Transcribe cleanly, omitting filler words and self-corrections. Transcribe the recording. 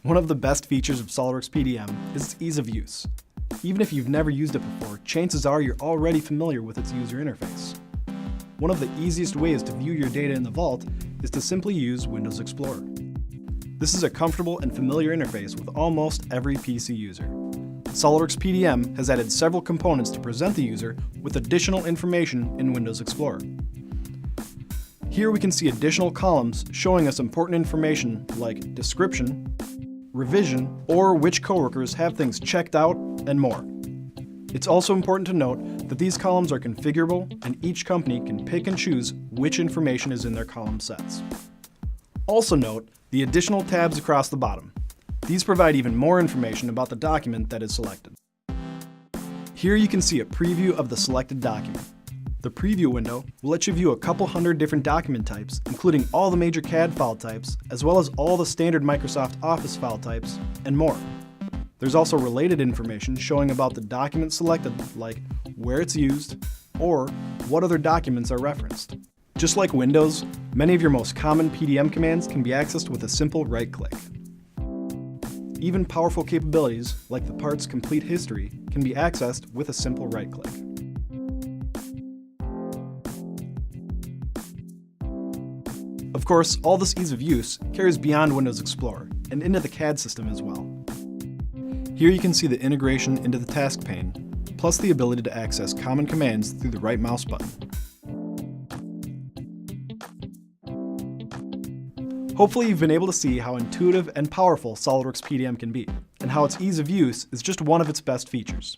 One of the best features of SOLIDWORKS PDM is its ease of use. Even if you've never used it before, chances are you're already familiar with its user interface. One of the easiest ways to view your data in the Vault is to simply use Windows Explorer. This is a comfortable and familiar interface with almost every PC user. SOLIDWORKS PDM has added several components to present the user with additional information in Windows Explorer. Here we can see additional columns showing us important information like description, revision, or which coworkers have things checked out, and more. It's also important to note that these columns are configurable and each company can pick and choose which information is in their column sets. Also note the additional tabs across the bottom. These provide even more information about the document that is selected. Here you can see a preview of the selected document. The preview window will let you view a couple hundred different document types, including all the major CAD file types, as well as all the standard Microsoft Office file types, and more. There's also related information showing about the document selected, like where it's used, or what other documents are referenced. Just like Windows, many of your most common PDM commands can be accessed with a simple right-click. Even powerful capabilities, like the part's complete history, can be accessed with a simple right-click. Of course, all this ease of use carries beyond Windows Explorer and into the CAD system as well. Here you can see the integration into the task pane, plus the ability to access common commands through the right mouse button. Hopefully you've been able to see how intuitive and powerful SOLIDWORKS PDM can be, and how its ease of use is just one of its best features.